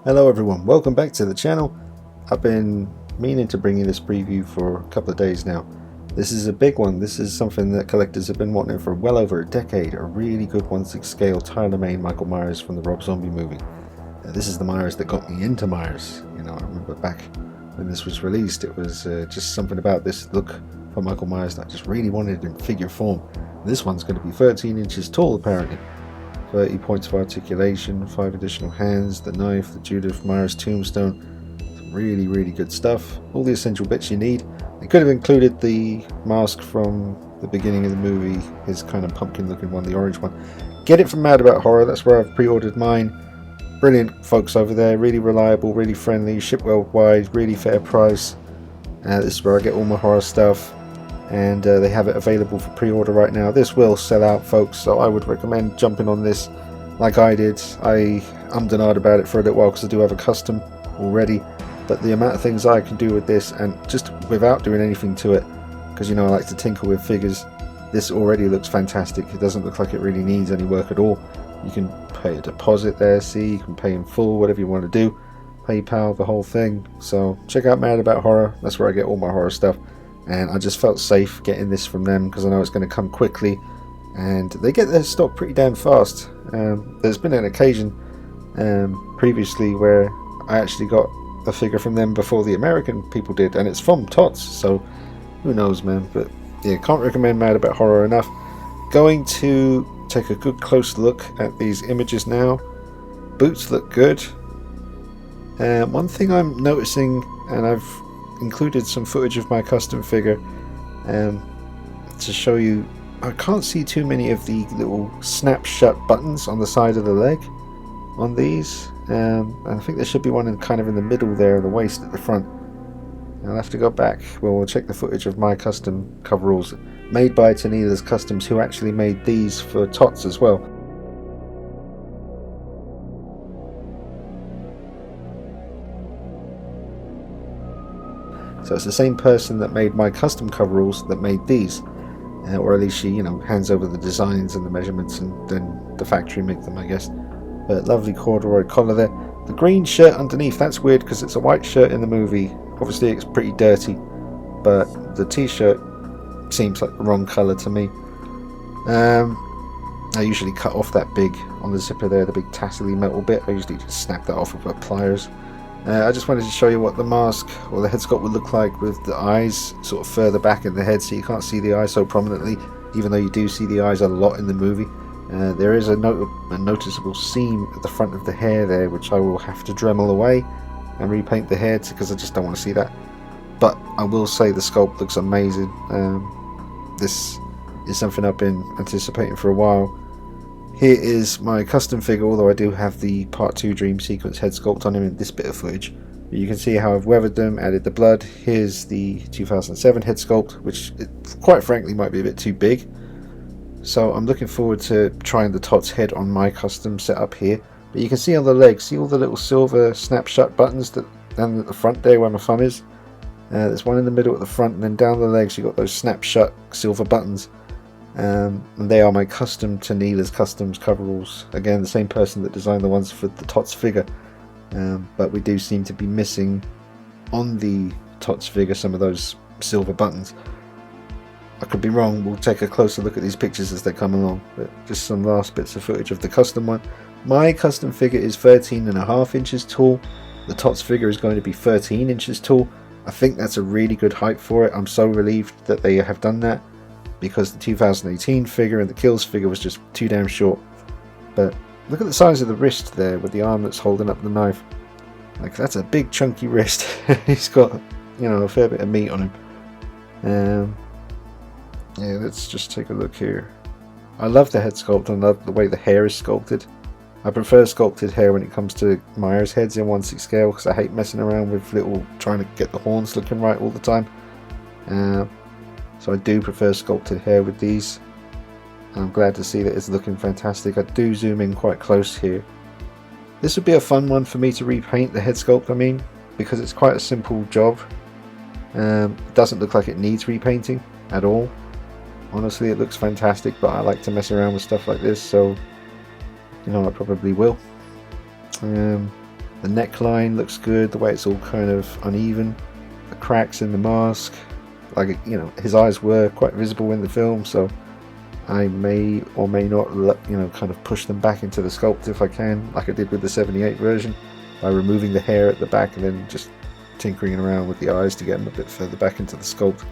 Hello everyone, welcome back to the channel. I've been meaning to bring you this preview for a couple of days now. This is a big one. This is something that collectors have been wanting for well over a decade. A really good 1/6 scale tailor-made Michael Myers from the Rob Zombie movie. This is the Myers that got me into Myers. You know, I remember back when this was released, it was just something about this look for Michael Myers that I just really wanted in figure form. This one's going to be 13 inches tall apparently. 30 points of articulation, 5 additional hands, the knife, the Judith Myers tombstone. Some really good stuff. All the essential bits you need. They could have included the mask from the beginning of the movie, his kind of pumpkin looking one, the orange one. Get it from Mad About Horror, that's where I've pre-ordered mine. Brilliant folks over there, really reliable, really friendly, ship worldwide, really fair price. This is where I get all my horror stuff. And they have it available for pre-order right now. This will sell out, folks, so I would recommend jumping on this like I did. I ummed and ahed about it for a little while because I do have a custom already, but the amount of things I can do with this, and just without doing anything to it, because you know I like to tinker with figures, this already looks fantastic. It doesn't look like it really needs any work at all. You can pay a deposit there, see, you can pay in full, whatever you want to do, PayPal, the whole thing. So check out Mad About Horror, that's where I get all my horror stuff. And I just felt safe getting this from them because I know it's going to come quickly, and they get their stock pretty damn fast. There's been an occasion previously where I actually got a figure from them before the American people did, and it's from Tots, so who knows, man. But yeah, can't recommend Mad About Horror enough. Going to take a good close look at these images now. Boots look good. One thing I'm noticing, and I've included some footage of my custom figure to show you, I can't see too many of the little snap shut buttons on the side of the leg on these. I think there should be one kind of in the middle there, the waist at the front. I'll have to go back. Well, we'll check the footage of my custom coveralls made by Tanila's Customs, who actually made these for Tots as well. So it's the same person that made my custom coveralls that made these, or at least she, you know, hands over the designs and the measurements, and then the factory make them, I guess. But lovely corduroy collar there. The green shirt underneath, that's weird because it's a white shirt in the movie. Obviously it's pretty dirty, but the t-shirt seems like the wrong color to me. I usually cut off that big on the zipper there, the big tassely metal bit. I usually just snap that off with pliers. I just wanted to show you what the mask or the head sculpt would look like with the eyes sort of further back in the head, so you can't see the eyes so prominently, even though you do see the eyes a lot in the movie. There is a noticeable seam at the front of the hair there, which I will have to Dremel away and repaint the hair because I just don't want to see that. But I will say the sculpt looks amazing. This is something I've been anticipating for a while. Here is my custom figure, although I do have the Part 2 Dream Sequence head sculpt on him in this bit of footage. You can see how I've weathered them, added the blood. Here's the 2007 head sculpt, which quite frankly might be a bit too big. So I'm looking forward to trying the Tots head on my custom setup here. But you can see on the legs, see all the little silver snap shut buttons that down at the front there where my thumb is? There's one in the middle at the front, and then down the legs you've got those snap shut silver buttons. And they are my custom Tanila's Customs coveralls. Again, the same person that designed the ones for the Tots figure. But we do seem to be missing on the Tots figure some of those silver buttons. I could be wrong, we'll take a closer look at these pictures as they come along. But just some last bits of footage of the custom one. My custom figure is 13.5 inches tall. The Tots figure is going to be 13 inches tall. I think that's a really good height for it. I'm so relieved that they have done that, because the 2018 figure and the Kills figure was just too damn short. But look at the size of the wrist there with the arm that's holding up the knife. Like, that's a big chunky wrist. He's got, you know, a fair bit of meat on him. Yeah, let's just take a look here. I love the head sculpt and love the way the hair is sculpted. I prefer sculpted hair when it comes to Myers heads in 1/6 scale, because I hate messing around with trying to get the horns looking right all the time. So I do prefer sculpted hair with these. I'm glad to see that it's looking fantastic. I do zoom in quite close here. This would be a fun one for me to repaint, the head sculpt I mean, because it's quite a simple job. It doesn't look like it needs repainting at all. Honestly, it looks fantastic, but I like to mess around with stuff like this, so you know I probably will. The neckline looks good, the way it's all kind of uneven. The cracks in the mask, like, you know, his eyes were quite visible in the film, so I may or may not, you know, kind of push them back into the sculpt if I can, like I did with the 78 version, by removing the hair at the back and then just tinkering around with the eyes to get them a bit further back into the sculpt.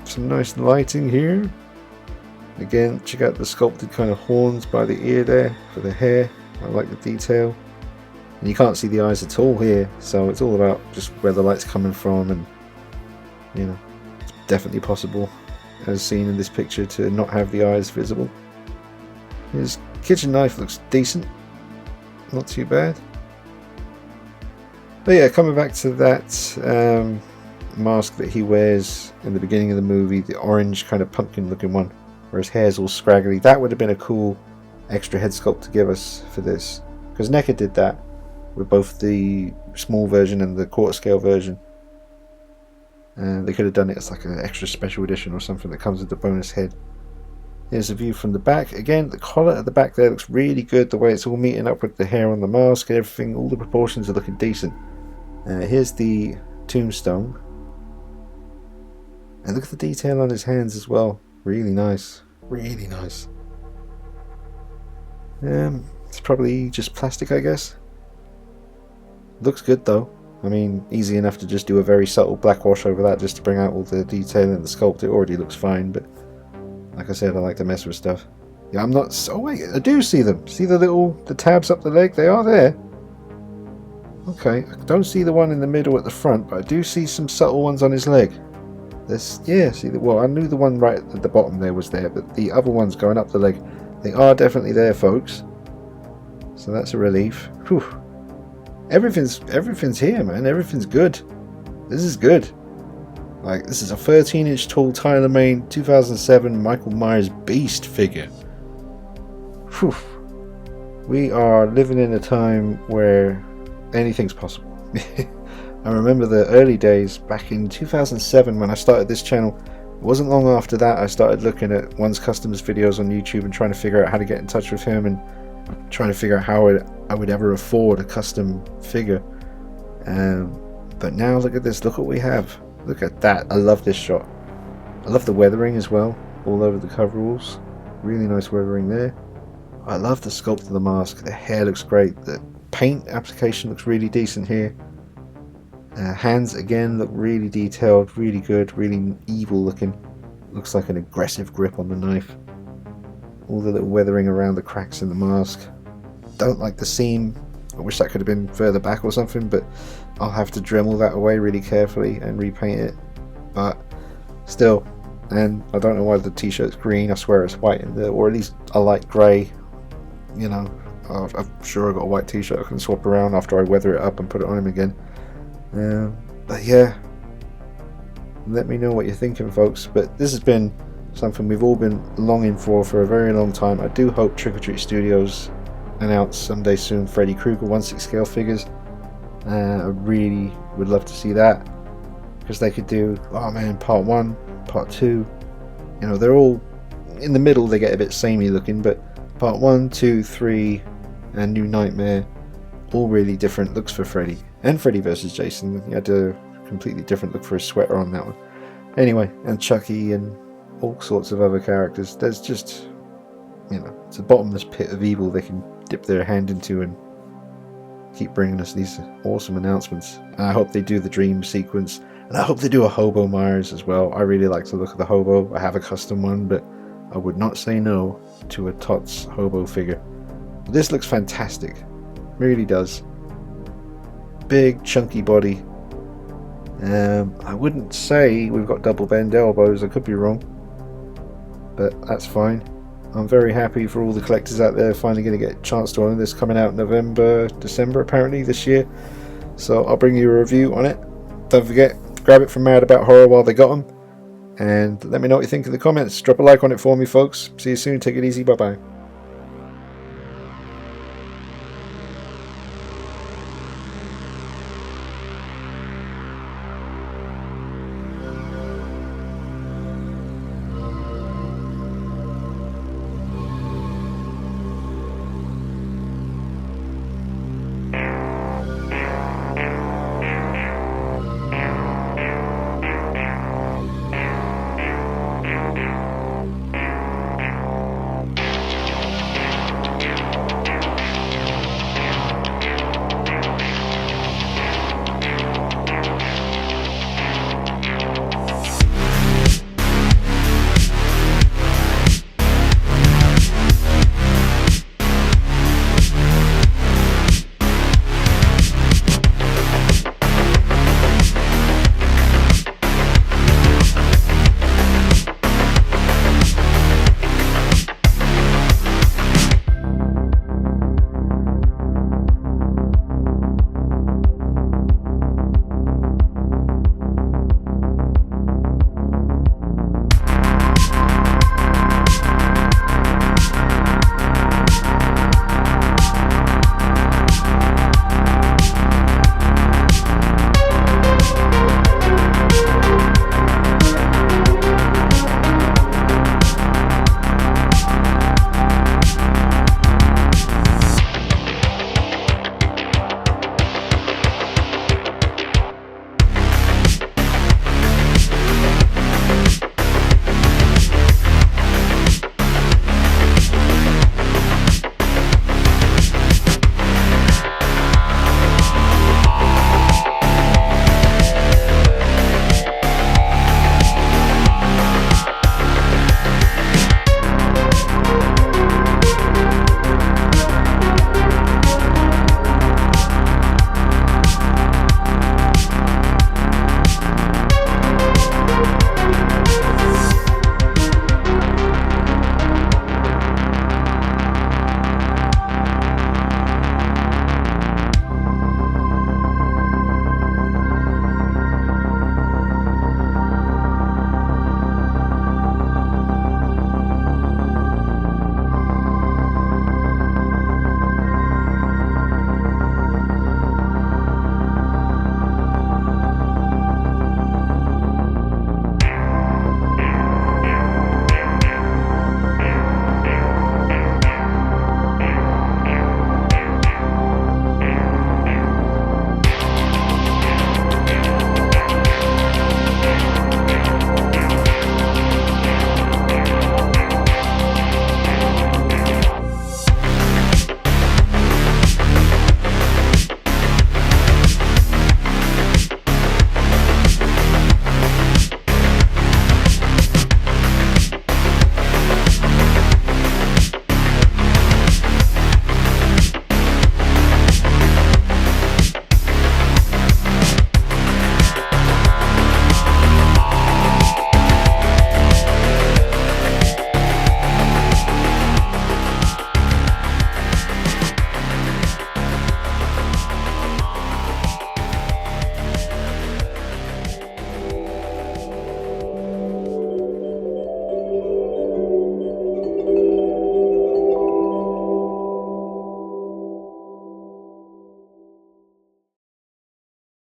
Some nice lighting here. Again, check out the sculpted kind of horns by the ear there for the hair. I like the detail. And you can't see the eyes at all here, so it's all about just where the light's coming from, and you know, it's definitely possible, as seen in this picture, to not have the eyes visible. His kitchen knife looks decent, not too bad. But yeah, coming back to that mask that he wears in the beginning of the movie, the orange kind of pumpkin looking one, where his hair's all scraggly, that would have been a cool extra head sculpt to give us for this, because NECA did that with both the small version and the quarter scale version, and they could have done it as like an extra special edition or something that comes with the bonus head. Here's a view from the back. Again, the collar at the back there looks really good, the way it's all meeting up with the hair on the mask and everything, all the proportions are looking decent. Here's the tombstone, and look at the detail on his hands as well, really nice, really nice. It's probably just plastic, I guess. Looks good though. I mean, easy enough to just do a very subtle black wash over that just to bring out all the detail in the sculpt. It already looks fine, but like I said, I like to mess with stuff. Yeah, I'm not... Oh wait, I do see them. See the tabs up the leg? They are there. Okay, I don't see the one in the middle at the front, but I do see some subtle ones on his leg. This, yeah, see the... Well, I knew the one right at the bottom there was there, but the other ones going up the leg, they are definitely there, folks. So that's a relief. Whew. Everything's here, man. Everything's good. This is good. Like, this is a 13-inch tall Tyler Mane 2007 Michael Myers Beast figure. Whew. We are living in a time where anything's possible. I remember the early days back in 2007 when I started this channel. It wasn't long after that I started looking at One's Customs videos on YouTube and trying to figure out how to get in touch with him, and trying to figure out how I would ever afford a custom figure. But now look at this, look what we have. Look at that. I love this shot. I love the weathering as well, all over the coveralls. Really nice weathering there. I love the sculpt of the mask. The hair looks great. The paint application looks really decent here. Hands again look really detailed, really good, really evil looking. Looks like an aggressive grip on the knife. All the little weathering around the cracks in the mask. Don't like the seam. I wish that could have been further back or something, but I'll have to Dremel that away really carefully and repaint it. But still, and I don't know why the t-shirt's green. I swear it's white in there, or at least a light grey. You know, I'm sure I got a white t-shirt I can swap around after I weather it up and put it on him again. But yeah, let me know what you're thinking, folks. But this has been something we've all been longing for a very long time. I do hope Trick or Treat Studios announce someday soon Freddy Krueger 1/6 scale figures. I really would love to see that, because they could do, oh man, part 1, part 2. You know, they're all in the middle, they get a bit samey looking, but part 1, 2, 3 and New Nightmare, all really different looks for Freddy. And Freddy vs Jason, he had a completely different look for his sweater on that one. Anyway, and Chucky and all sorts of other characters. There's just, you know, it's a bottomless pit of evil they can dip their hand into and keep bringing us these awesome announcements. And I hope they do the dream sequence, and I hope they do a Hobo Myers as well. I really like the look of the Hobo. I have a custom one, but I would not say no to a Tots Hobo figure. This looks fantastic, really does. Big chunky body. I wouldn't say we've got double bend elbows, I could be wrong, but that's fine. I'm very happy for all the collectors out there finally going to get a chance to own this, coming out November, December apparently this year. So I'll bring you a review on it. Don't forget, grab it from Mad About Horror while they got them, and let me know what you think in the comments. Drop a like on it for me, folks. See you soon, take it easy, bye bye.